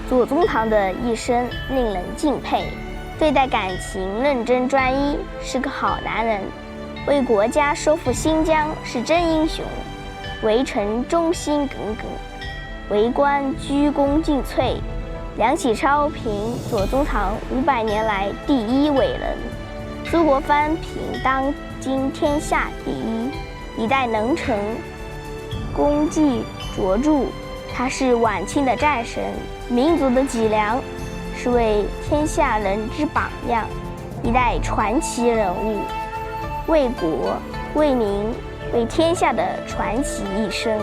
左宗棠的一生令人敬佩，对待感情认真专一，是个好男人。为国家收复新疆是真英雄，为臣忠心耿耿，为官鞠躬尽瘁。梁启超评左宗棠500年来第一伟人，苏国藩评当今天下第一，一代能臣，功绩卓著。他是晚清的战神，民族的脊梁，是为天下人之榜样，一代传奇人物，为国为民为天下的传奇一生。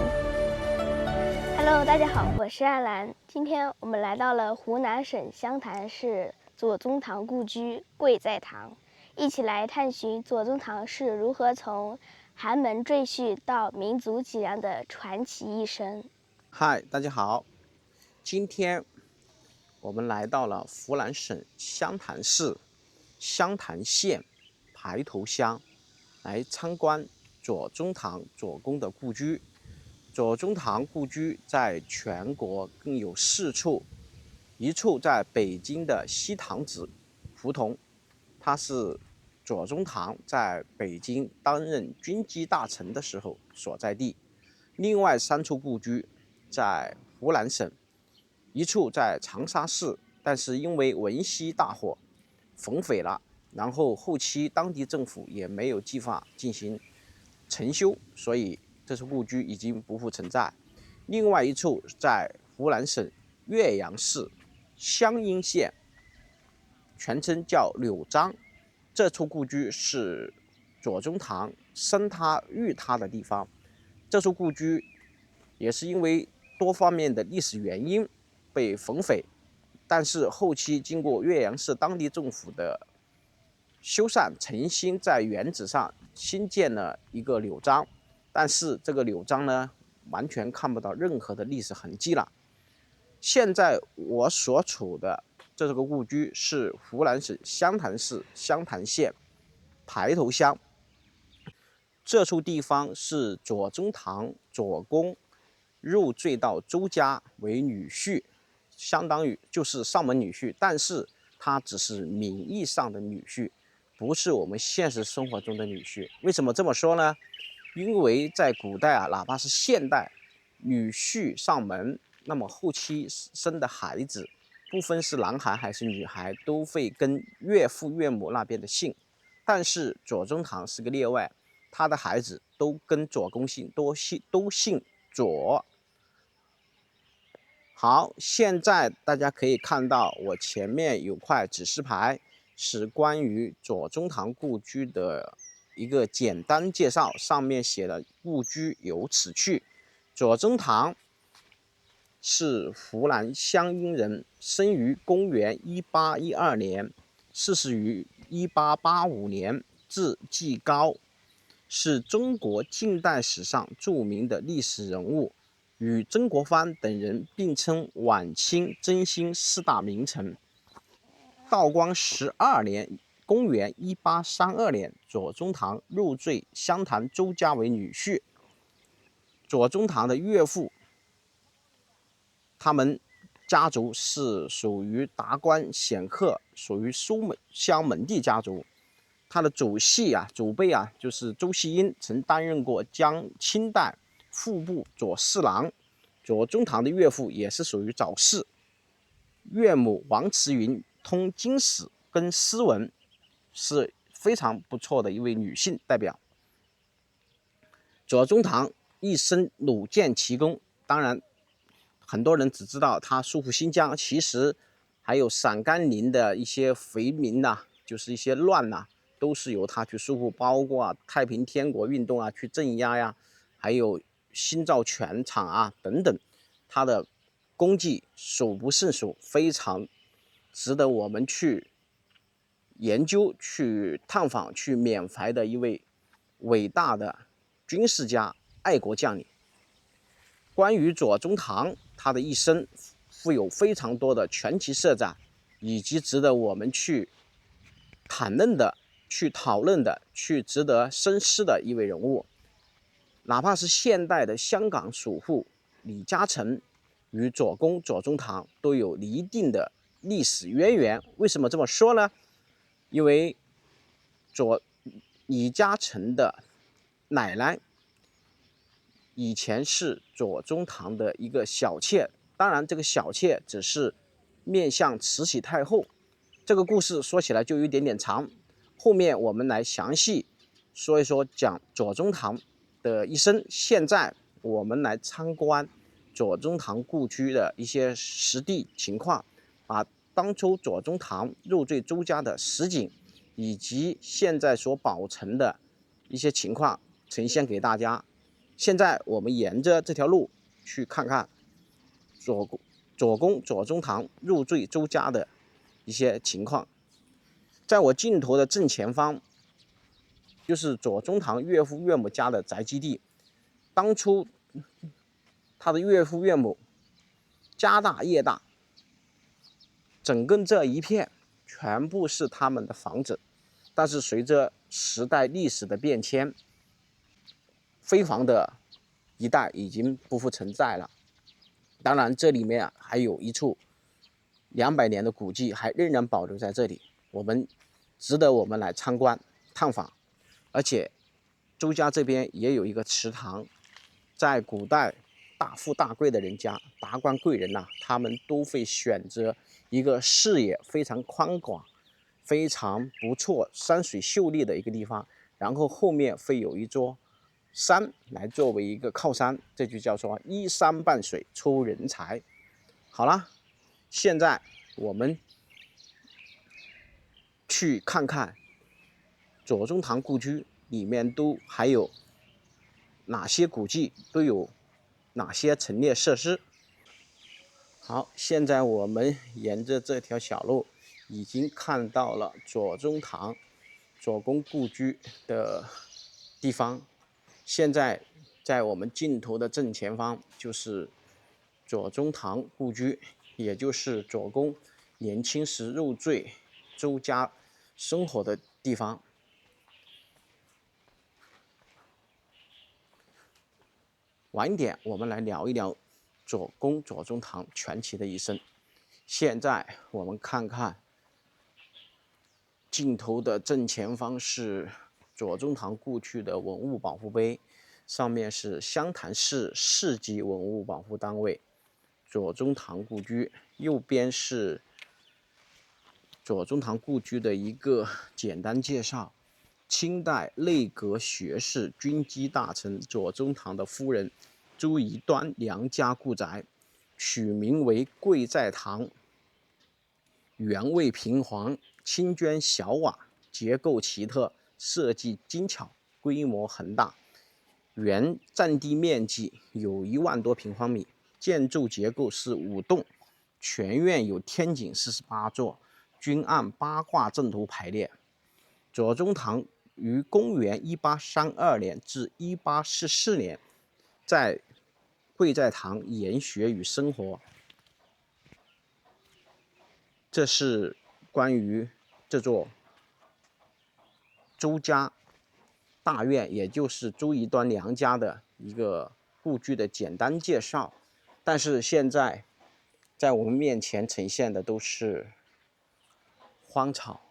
Hello， 大家好，我是阿兰。今天我们来到了湖南省湘潭市左宗棠故居贵在堂，一起来探寻左宗棠是如何从寒门赘婿到民族脊梁的传奇一生。嗨，大家好，今天我们来到了湖南省湘潭市湘潭县排头乡，来参观左宗棠左公的故居。左宗棠故居在全国共有4处，一处在北京的西塘子胡同，它是左宗棠在北京担任军机大臣的时候所在地。另外3处故居在湖南省，一处在长沙市，但是因为文熙大火焚毁了，然后后期当地政府也没有计划进行重修，所以这处故居已经不复存在。另外一处在湖南省岳阳市湘阴县，全称叫柳张，这处故居是左宗棠生他育他的地方。这处故居也是因为多方面的历史原因被焚毁，但是后期经过岳阳市当地政府的修缮，重新在原址上新建了一个柳张，但是这个柳张呢，完全看不到任何的历史痕迹了。现在我所处的这个故居是湖南省湘潭市湘潭县排头乡，这处地方是左宗棠左公入赘到周家为女婿，相当于就是上门女婿，但是他只是名义上的女婿，不是我们现实生活中的女婿。为什么这么说呢？因为在古代啊，哪怕是现代，女婿上门，那么后期生的孩子，不分是男孩还是女孩，都会跟岳父岳母那边的姓。但是左宗棠是个例外，他的孩子都跟左公姓，都姓左。好，现在大家可以看到我前面有块指示牌，是关于左宗棠故居的一个简单介绍，上面写了故居有此去。左宗棠是湖南湘阴人，生于公元1812年，逝世于1885年，字继高，是中国近代史上著名的历史人物，与曾国藩等人并称晚清振兴4大名臣。道光12年，公元1832年，左宗棠入赘湘潭周家为女婿。左宗棠的岳父，他们家族是属于达官显赫，属于书香门第家族。他的祖辈啊，就是周锡英，曾担任过清代户部左侍郎。左宗棠的岳父也是属于早逝。岳母王慈云通经史跟诗文，是非常不错的一位女性代表。左宗棠一生屡建奇功，当然很多人只知道他收复新疆，其实还有陕甘宁的一些肥民呐，就是一些乱呐，都是由他去收复，包括太平天国运动啊去镇压呀，还有新造拳厂啊等等，他的功绩数不胜数，非常值得我们去研究、去探访、去缅怀的一位伟大的军事家、爱国将领。关于左宗棠，他的一生富有非常多的传奇色彩，以及值得我们去谈论的、去讨论的、去值得深思的一位人物。哪怕是现代的香港首富李嘉诚，与左公、左宗棠都有一定的历史渊源。为什么这么说呢？因为李嘉诚的奶奶以前是左宗棠的一个小妾，当然这个小妾只是面向慈禧太后。这个故事说起来就有点长，后面我们来详细说一说讲左宗棠的一生。现在我们来参观左宗棠故居的一些实地情况，把当初左宗棠入赘周家的实景以及现在所保存的一些情况呈现给大家。现在我们沿着这条路去看看左公左宗棠入赘周家的一些情况。在我镜头的正前方就是左宗棠岳父岳母家的宅基地。当初他的岳父岳母家大业大，整个这一片全部是他们的房子，但是随着时代历史的变迁，飞房的一代已经不复存在了。当然这里面还有一处200年的古迹还仍然保留在这里，值得我们来参观探访。而且周家这边也有一个祠堂，在古代大富大贵的人家，达官贵人他们都会选择一个视野非常宽广、非常不错、山水秀丽的一个地方，然后后面会有一座山来作为一个靠山，这就叫做依山傍水抽人才。好了，现在我们去看看左宗棠故居里面都还有哪些古迹，都有哪些陈列设施。好，现在我们沿着这条小路已经看到了左宗棠左公故居的地方。现在在我们镜头的正前方就是左宗棠故居，也就是左公年轻时入赘周家生活的地方。晚一点我们来聊一聊左公左宗棠传奇的一生。现在我们看看镜头的正前方是左宗棠故居的文物保护碑，上面是湘潭市市级文物保护单位左宗棠故居，右边是左宗棠故居的一个简单介绍。清代内阁学士、军机大臣左宗棠的夫人朱宜端娘家故宅，取名为贵在堂，原位平黄，青砖小瓦，结构奇特，设计精巧，规模宏大。原占地面积有1万多平方米，建筑结构是5栋，全院有天井48座，均按8卦阵图排列。左宗棠于公元1832年至1844年在贵在堂研学与生活。这是关于这座周家大院，也就是朱宜端娘家的一个故居的简单介绍。但是现在在我们面前呈现的都是荒草，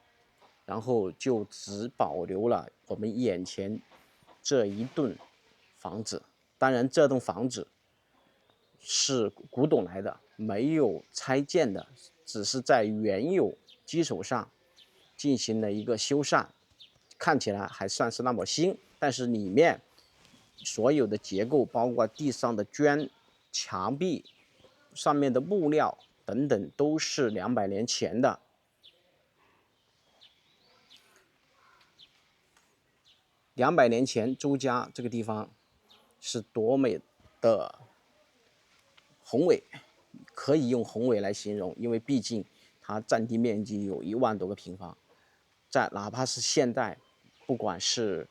然后就只保留了我们眼前这一栋房子。当然这栋房子是古董来的，没有拆建的，只是在原有基础上进行了一个修缮，看起来还算是那么新，但是里面所有的结构，包括地上的砖、墙壁上面的木料等等，都是200年前的。200年前周家这个地方是多么的宏伟，可以用宏伟来形容，因为毕竟它占地面积有1万多个平方，哪怕是现代，不管是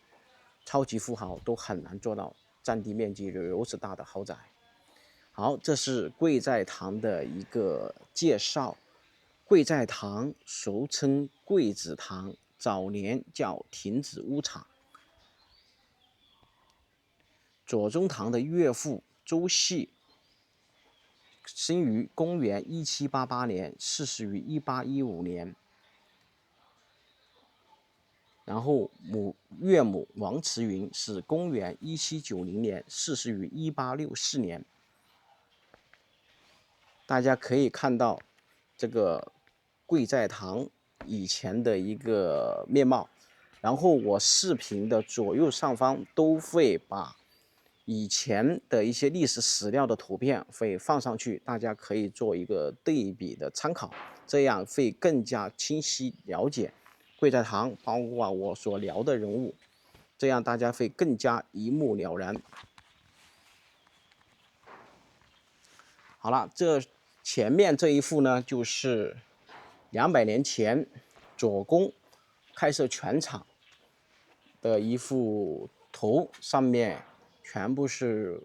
超级富豪都很难做到占地面积如此大的豪宅。好，这是贵在堂的一个介绍。贵在堂俗称贵子堂，早年叫亭子屋厂。左宗棠的岳父周煦生于公元1788年，逝世于1815年。然后岳母王慈云是公元1790年，逝世于1864年。大家可以看到这个贵在堂以前的一个面貌。然后我视频的左右上方都会把以前的一些历史史料的图片会放上去，大家可以做一个对比的参考，这样会更加清晰了解贵在堂，包括我所聊的人物，这样大家会更加一目了然。好了，这前面这一幅呢，就是200年前左公开设全场的一幅图，上面全部是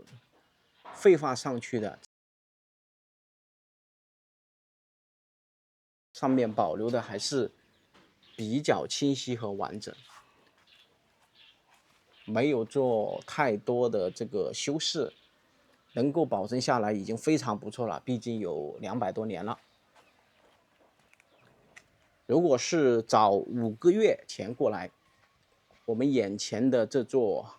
绘画上去的，上面保留的还是比较清晰和完整，没有做太多的这个修饰，能够保存下来已经非常不错了，毕竟有200多年了。如果是早5个月前过来，我们眼前的这座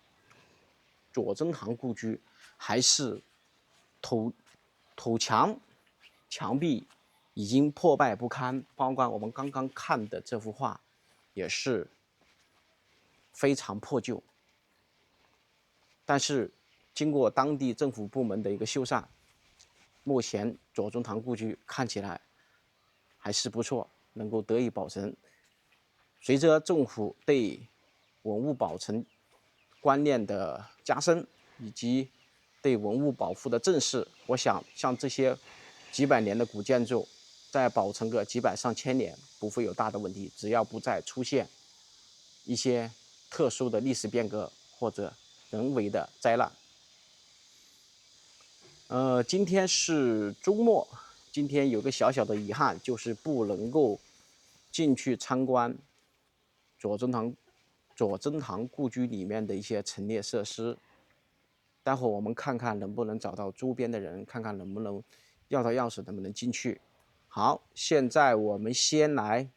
左宗棠故居还是土墙墙壁已经破败不堪，包括我们刚刚看的这幅画也是非常破旧。但是经过当地政府部门的一个修缮，目前左宗棠故居看起来还是不错，能够得以保存。随着政府对文物保存观念的加深，以及对文物保护的正视，我想像这些几百年的古建筑，再保存个几百上千年不会有大的问题，只要不再出现一些特殊的历史变革或者人为的灾难。今天是周末，今天有个小小的遗憾，就是不能够进去参观左宗棠故居里面的一些陈列设施。待会我们看看能不能找到周边的人，看看能不能要到钥匙，能不能进去。好，现在我们先来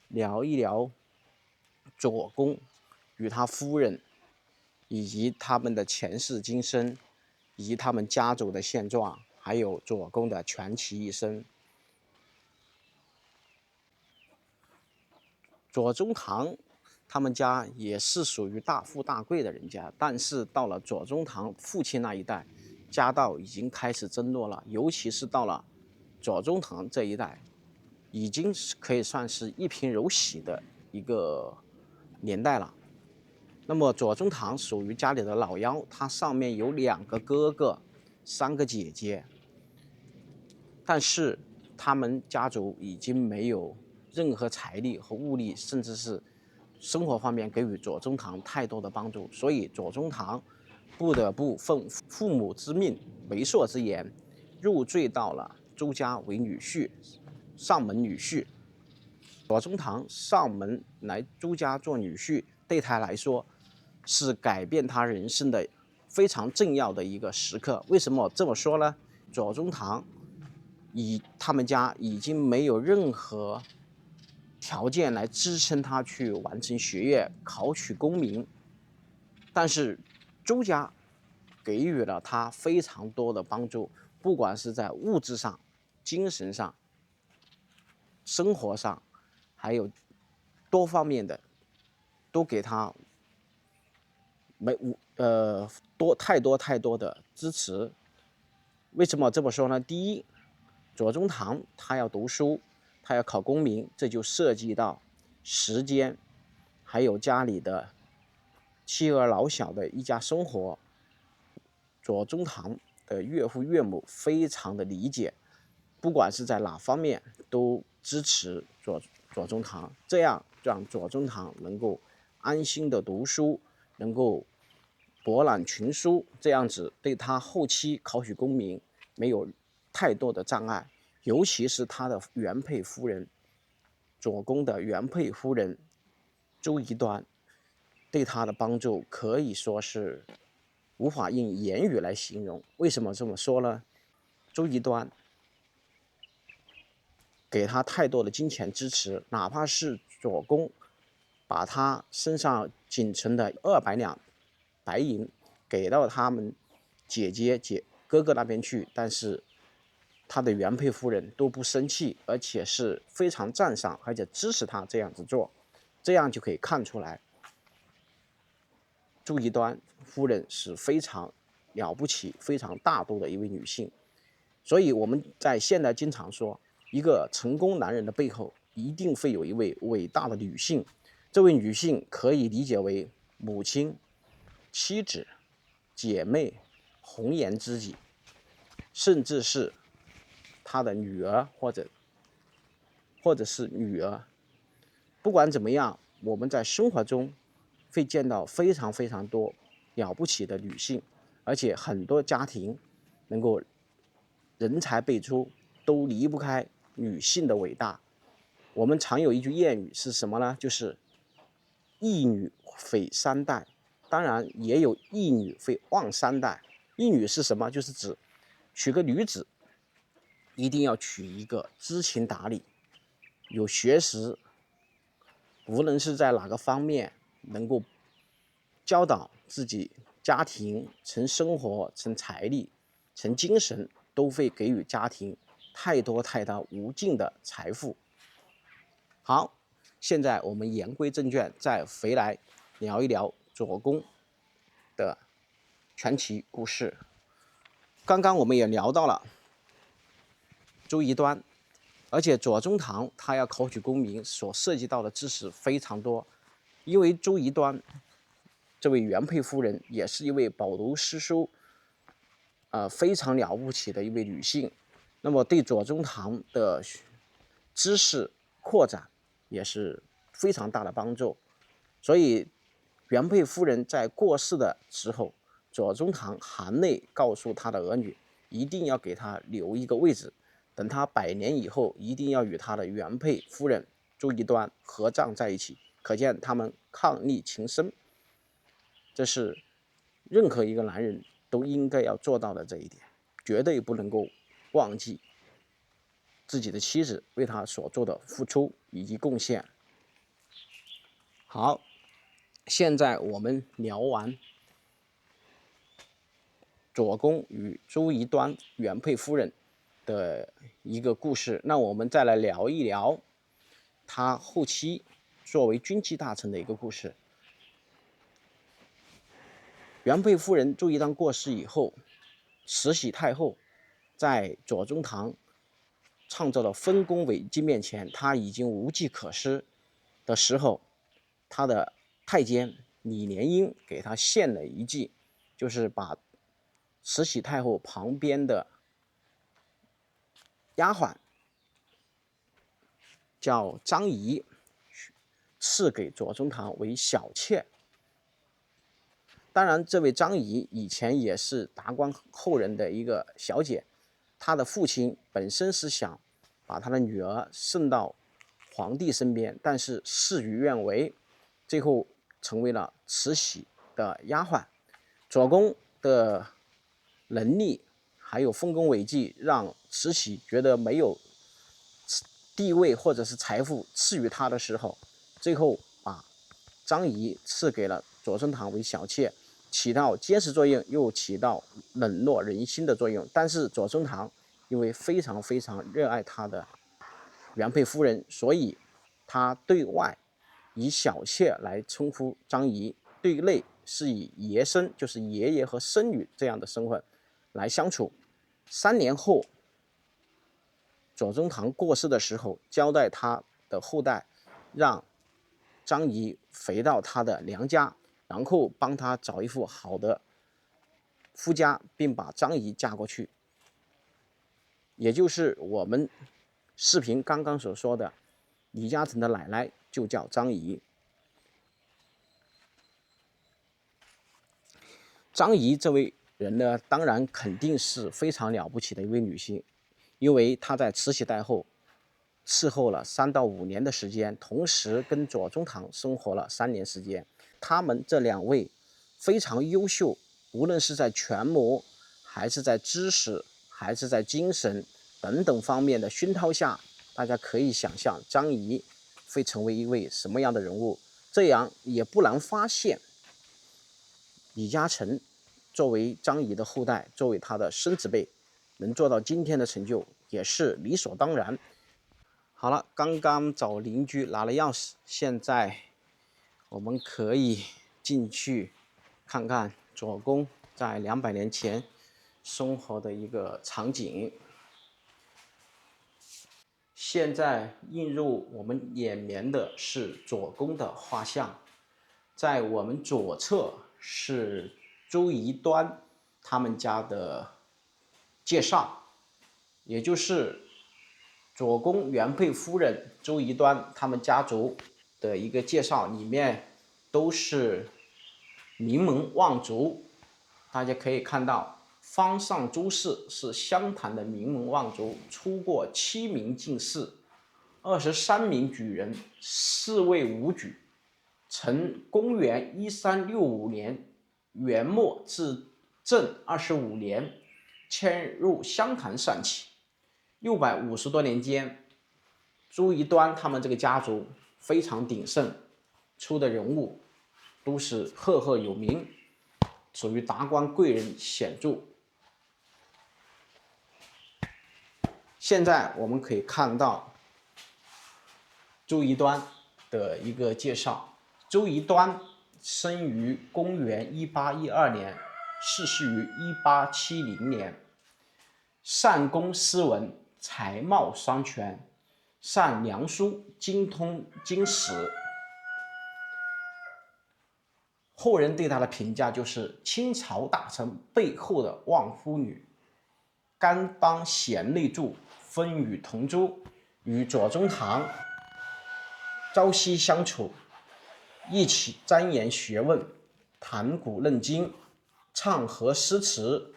聊一聊左公与他夫人，以及他们的前世今生，以及他们家族的现状，还有左公的传奇一生。左宗棠他们家也是属于大富大贵的人家，但是到了左宗棠父亲那一代，家道已经开始增落了，尤其是到了左宗棠这一代，已经可以算是一贫如洗的一个年代了。那么左宗棠属于家里的老幺，他上面有2个哥哥，3个姐姐，但是他们家族已经没有任何财力和物力，甚至是生活方面给予左宗棠太多的帮助，所以左宗棠不得不奉父母之命、媒妁之言，入赘到了周家为女婿，上门女婿。左宗棠上门来周家做女婿，对他来说是改变他人生的非常重要的一个时刻。为什么这么说呢？左宗棠他们家已经没有任何条件来支撑他去完成学业、考取功名，但是周家给予了他非常多的帮助，不管是在物质上、精神上、生活上，还有多方面的，都给他太多的支持。为什么这么说呢？第一，左宗棠他要读书，他要考功名，这就涉及到时间，还有家里的妻儿老小的一家生活。左宗棠的岳父岳母非常的理解，不管是在哪方面都支持左宗棠，这样让左宗棠能够安心的读书，能够博览群书，这样子对他后期考取功名没有太多的障碍。尤其是他的原配夫人，左公的原配夫人周宜端，对他的帮助可以说是无法用言语来形容。为什么这么说呢？周宜端给他太多的金钱支持，哪怕是左公把他身上仅存的200两白银给到他们哥哥那边去，但是他的原配夫人都不生气，而且是非常赞赏，而且支持他这样子做。这样就可以看出来，朱一端夫人是非常了不起、非常大度的一位女性。所以我们在现代经常说，一个成功男人的背后一定会有一位伟大的女性。这位女性可以理解为母亲、妻子、姐妹、红颜知己，甚至是他的女儿或者是女儿。不管怎么样，我们在生活中会见到非常非常多了不起的女性，而且很多家庭能够人才辈出，都离不开女性的伟大。我们常有一句谚语是什么呢？就是一女毁3代，当然也有一女会旺3代。一女是什么？就是指娶个女子一定要娶一个知情达理、有学识，无论是在哪个方面能够教导自己家庭，从生活、从财力、从精神，都会给予家庭太多无尽的财富。好，现在我们言归正传，再回来聊一聊左公的传奇故事。刚刚我们也聊到了朱一端，而且左宗棠他要考取功名所涉及到的知识非常多，因为朱一端这位原配夫人也是一位饱读诗书非常了不起的一位女性，那么对左宗棠的知识扩展也是非常大的帮助。所以原配夫人在过世的时候，左宗棠含泪告诉他的儿女，一定要给他留一个位置，等他100年以后，一定要与他的原配夫人朱一端合葬在一起。可见他们伉俪情深，这是任何一个男人都应该要做到的这一点，绝对不能够忘记自己的妻子为他所做的付出以及贡献。好，现在我们聊完左公与朱一端原配夫人的一个故事，那我们再来聊一聊他后期作为军机大臣的一个故事。原配夫人朱一端过世以后，慈禧太后在左宗棠创造的丰功伟绩面前，他已经无计可施的时候，他的太监李莲英给他献了一计，就是把慈禧太后旁边的丫鬟叫张仪赐给左宗棠为小妾。当然这位张仪以前也是达官后人的一个小姐，她的父亲本身是想把她的女儿送到皇帝身边，但是事与愿违，最后成为了慈禧的丫鬟。左公的能力还有丰功伟绩，让慈禧觉得没有地位或者是财富赐予他的时候，最后把张仪赐给了左宗棠为小妾，起到监视作用，又起到冷落人心的作用。但是左宗棠因为非常非常热爱他的原配夫人，所以他对外以小妾来称呼张仪，对内是以爷孙，就是爷爷和孙女这样的身份来相处。3年后，左宗棠过世的时候，交代他的后代让张仪回到他的娘家，然后帮他找一副好的夫家，并把张仪嫁过去，也就是我们视频刚刚所说的李嘉诚的奶奶就叫张仪。张仪这位人呢，当然肯定是非常了不起的一位女性，因为她在慈禧太后伺候了3到5年的时间，同时跟左宗棠生活了3年时间。他们这2位非常优秀，无论是在权谋，还是在知识，还是在精神等等方面的熏陶下，大家可以想象张仪会成为一位什么样的人物。这样也不难发现，李嘉诚作为张仪的后代，作为他的孙子辈，能做到今天的成就也是理所当然。好了，刚刚找邻居拿了钥匙，现在我们可以进去看看左公在200年前生活的一个场景。现在映入我们眼帘的是左公的画像，在我们左侧是周宜端他们家的介绍，也就是左公原配夫人周宜端他们家族的一个介绍，里面都是名门望族。大家可以看到，方上周氏是湘潭的名门望族，出过7名进士，23名举人，4位武举。曾公元1365年元末至正25年迁入湘潭善企。650多年间，周宜端他们这个家族非常鼎盛，出的人物都是赫赫有名，属于达官贵人显著。现在我们可以看到周宜端的一个介绍。周宜端生于公元1812年，逝世于1870年，善工斯文，才貌双全，善良书，精通经史。后人对他的评价就是清朝大臣背后的望夫女，甘当贤内助，风雨同舟，与左宗棠朝夕相处，一起钻研学问，谈古论今，唱和诗词。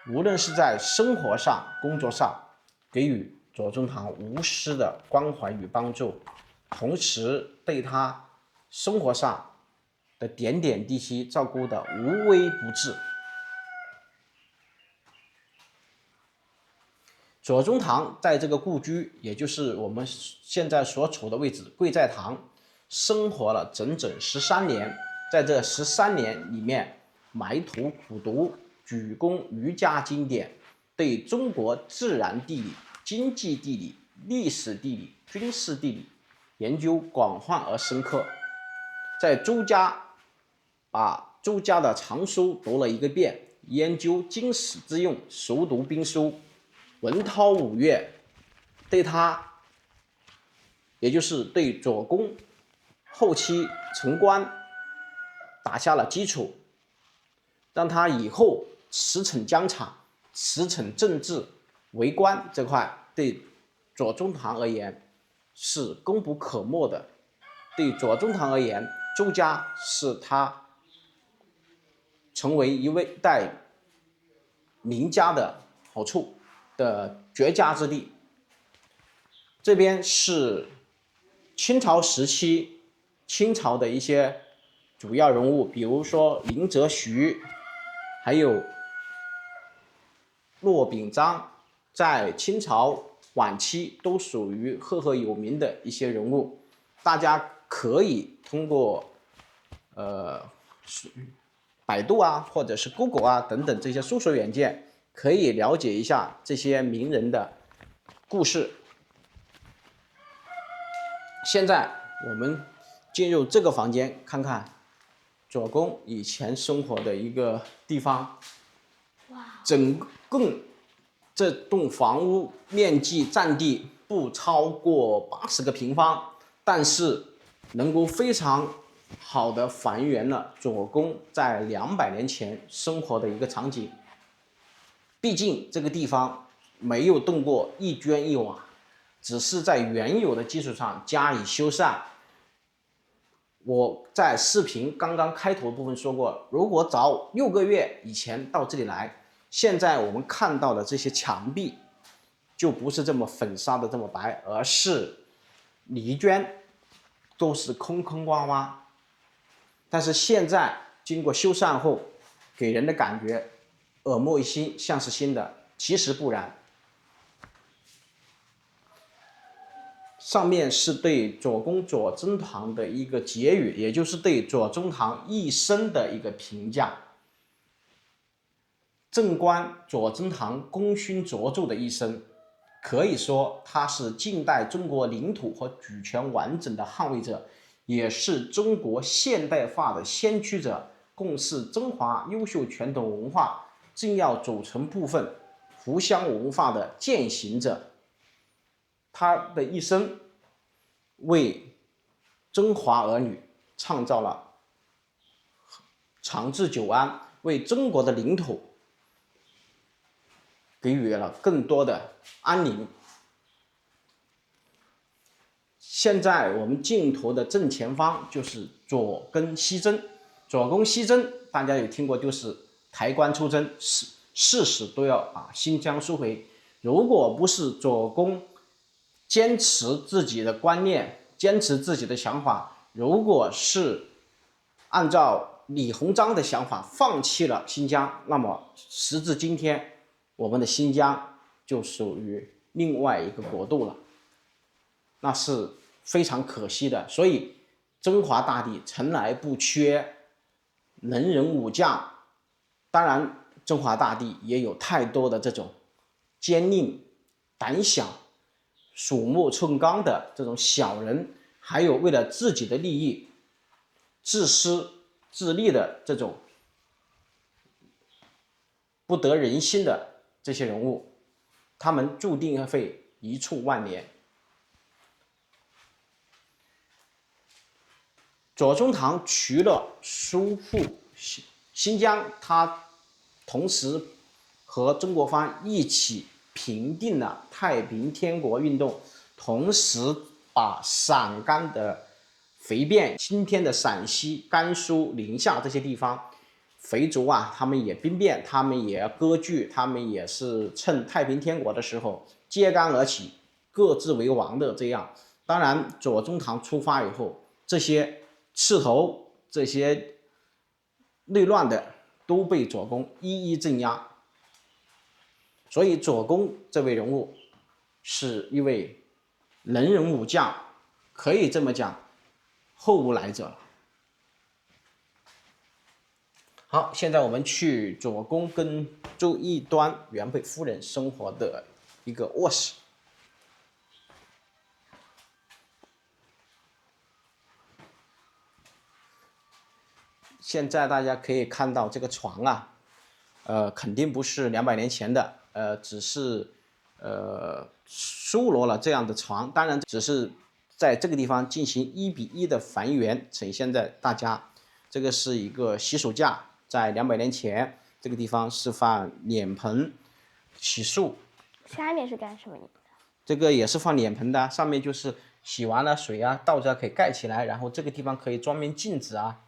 无论是在生活上、工作上，给予左宗棠无私的关怀与帮助，同时对他生活上的点点滴滴照顾的无微不至。左宗棠在这个故居，也就是我们现在所处的位置贵在堂，生活了整整13年。在这13年里面，埋头苦读，举攻儒家经典，对中国自然地理、经济地理、历史地理、军事地理研究广泛而深刻。在周家把周家的藏书读了一个遍，研究经史之用，熟读兵书，文韬武略，对他，也就是对左公后期成官打下了基础，让他以后驰骋疆场、驰骋政治、为官这块，对左宗棠而言是功不可没的。对左宗棠而言，周家是他成为一位代名家的好处的绝佳之地。这边是清朝时期清朝的一些主要人物，比如说林则徐，还有骆秉章，在清朝晚期都属于赫赫有名的一些人物。大家可以通过百度啊，或者是 Google 啊等等这些搜索软件，可以了解一下这些名人的故事。现在我们进入这个房间，看看左公以前生活的一个地方。整个这栋房屋面积占地不超过80个平方，但是能够非常好的还原了左公在200年前生活的一个场景。毕竟这个地方没有动过一砖一瓦，只是在原有的基础上加以修缮。我在视频刚刚开头部分说过，如果早6个月以前到这里来，现在我们看到的这些墙壁就不是这么粉刷的这么白，而是泥砖，都是空空洼洼。但是现在经过修缮后，给人的感觉耳目一新，像是新的，其实不然。上面是对左公左宗棠的一个结语，也就是对左宗棠一生的一个评价。纵观左宗棠功勋卓著的一生，可以说他是近代中国领土和主权完整的捍卫者，也是中国现代化的先驱者，共是中华优秀传统文化重要组成部分湖湘文化的践行者。他的一生为中华儿女创造了长治久安，为中国的领土给予了更多的安宁。现在我们镜头的正前方就是左更西征。左攻西征大家有听过，就是抬棺出征，誓死都要把新疆收回。如果不是左攻坚持自己的观念，坚持自己的想法，如果是按照李鸿章的想法放弃了新疆，那么时至今天，我们的新疆就属于另外一个国度了，那是非常可惜的。所以中华大地从来不缺能人武将，当然中华大地也有太多的这种坚定胆小鼠目寸光的这种小人，还有为了自己的利益自私自利的这种不得人心的这些人物，他们注定会一触万年。左宗棠除了收复新疆，他同时和曾国藩一起平定了太平天国运动，同时把陕甘的肥变，今天的陕西、甘肃、宁夏这些地方肥族啊，他们也兵变，他们也割据，他们也是趁太平天国的时候揭竿而起，各自为王的这样。当然左宗棠出发以后，这些刺头、这些内乱的都被左公一一镇压。所以左公这位人物是一位能人武将，可以这么讲，后无来者了。好，现在我们去左公跟周一端原配夫人生活的一个卧室。现在大家可以看到这个床啊，肯定不是200年前的，只是收罗了这样的床，当然只是在这个地方进行1:1的还原，呈现在大家。这个是一个洗手架，在200年前，这个地方是放脸盆洗漱。下面是干什么用的？这个也是放脸盆的，上面就是洗完了水啊，倒着可以盖起来，然后这个地方可以装面镜子啊。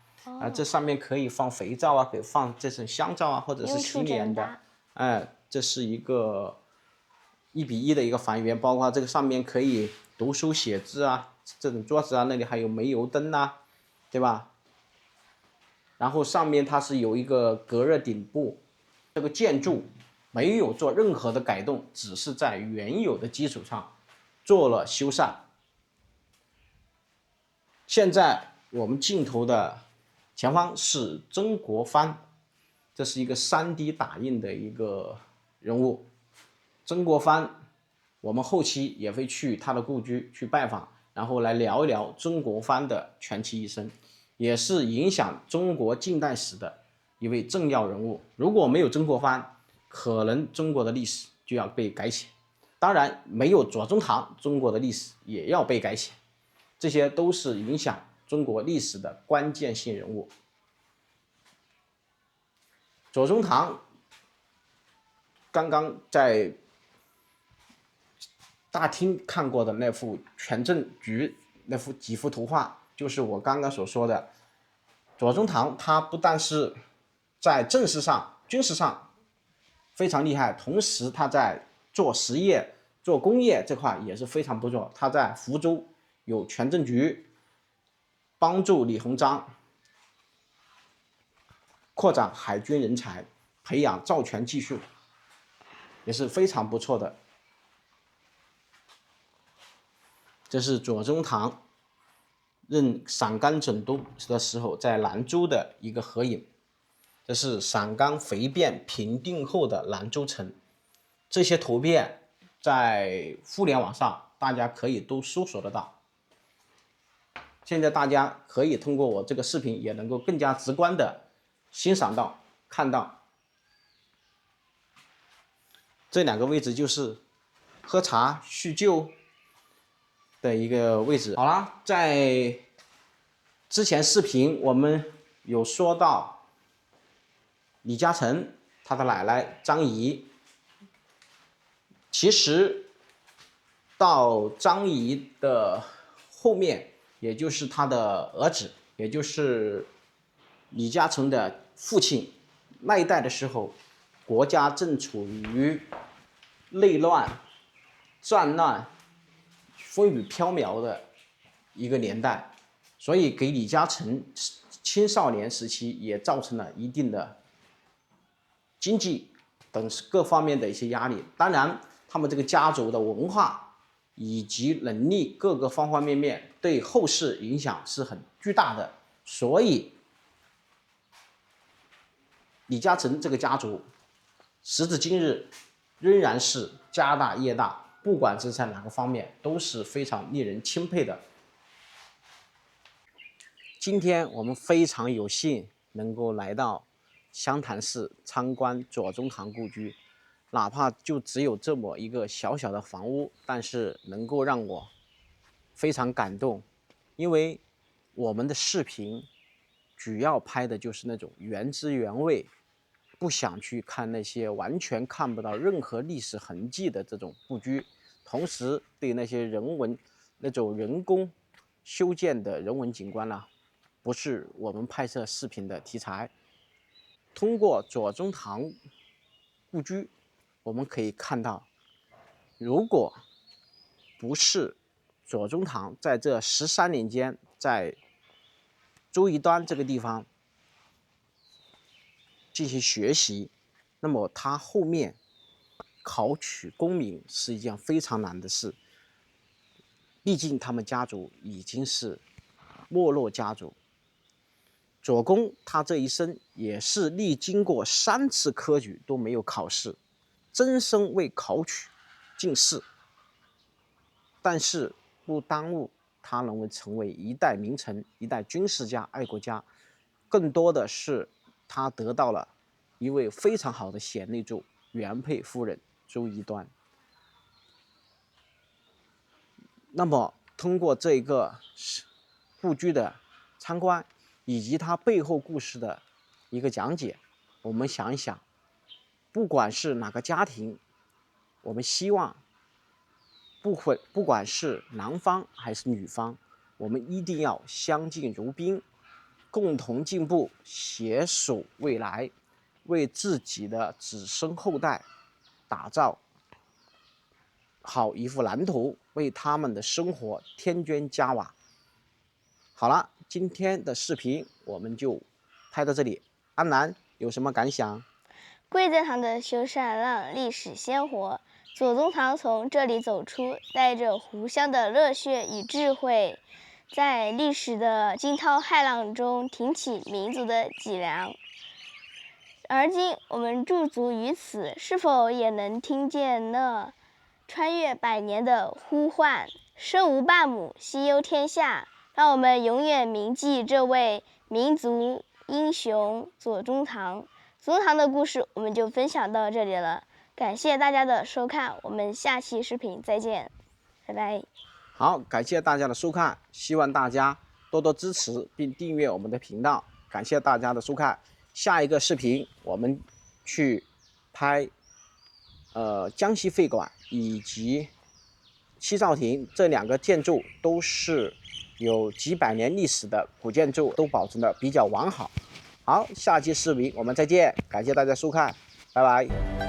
这上面可以放肥皂啊，可以放这种香皂啊，或者是洗脸的。这是一个1:1的一个还原，包括这个上面可以读书写字啊，这种桌子啊，那里还有煤油灯啊，对吧？然后上面它是有一个隔热顶部，这个建筑没有做任何的改动，只是在原有的基础上做了修缮。现在我们镜头的前方是曾国藩，这是一个3D 打印的一个人物。曾国藩，我们后期也会去他的故居去拜访，然后来聊一聊曾国藩的传奇一生，也是影响中国近代史的一位重要人物。如果没有曾国藩，可能中国的历史就要被改写。当然，没有左宗棠，中国的历史也要被改写。这些都是影响中国历史的关键性人物。左宗棠刚刚在大厅看过的那幅全政局那几幅图画，就是我刚刚所说的。左宗棠他不但是在政事上、军事上非常厉害，同时他在做实业、做工业这块也是非常不错。他在福州有全政局，帮助李鸿章扩展海军人才，培养造船技术，也是非常不错的。这是左宗棠任陕甘总督的时候在兰州的一个合影。这是陕甘回变平定后的兰州城。这些图片在互联网上大家可以都搜索得到。现在大家可以通过我这个视频也能够更加直观的欣赏到看到这两个位置，就是喝茶叙旧的一个位置。好了，在之前视频我们有说到李嘉诚他的奶奶张仪，其实到张仪的后面，也就是他的儿子，也就是李嘉诚的父亲那一代的时候，国家正处于内乱、战乱、风雨飘渺的一个年代，所以给李嘉诚青少年时期也造成了一定的经济等各方面的一些压力。当然，他们这个家族的文化以及能力各个方方面面对后世影响是很巨大的，所以李嘉诚这个家族时至今日仍然是家大业大，不管是在哪个方面都是非常令人钦佩的。今天我们非常有幸能够来到湘潭市参观左宗棠故居，哪怕就只有这么一个小小的房屋，但是能够让我非常感动。因为我们的视频主要拍的就是那种原汁原味，不想去看那些完全看不到任何历史痕迹的这种故居，同时对那些那种人工修建的人文景观呢，不是我们拍摄视频的题材。通过左宗棠故居，我们可以看到，如果不是左宗棠在这13年间在周宜端这个地方进行学习，那么他后面考取功名是一件非常难的事。毕竟他们家族已经是没落家族。左公他这一生也是历经过3次科举都没有考试，终生未考取进士，但是不耽误他能够成为一代名臣、一代军事家、爱国家。更多的是他得到了一位非常好的贤内助，原配夫人周宜端。那么通过这个故居的参观以及它背后故事的一个讲解，我们想一想，不管是哪个家庭，我们希望不管是男方还是女方，我们一定要相敬如宾，共同进步，携手未来，为自己的子孙后代打造好一幅蓝图，为他们的生活添砖加瓦。好了，今天的视频我们就拍到这里。安南有什么感想？贵在堂的修缮让历史鲜活，左宗棠从这里走出，带着湖湘的热血与智慧，在历史的惊涛骇浪中挺起民族的脊梁。而今我们驻足于此，是否也能听见那穿越百年的呼唤？身无半亩，西忧天下。让我们永远铭记这位民族英雄左宗棠。左宗棠的故事我们就分享到这里了，感谢大家的收看，我们下期视频再见，拜拜。好，感谢大家的收看，希望大家多多支持并订阅我们的频道，感谢大家的收看。下一个视频我们去拍江西会馆以及西兆亭这2个建筑，都是有几百年历史的古建筑，都保存的比较完好。好，下期视频我们再见，感谢大家收看，拜拜。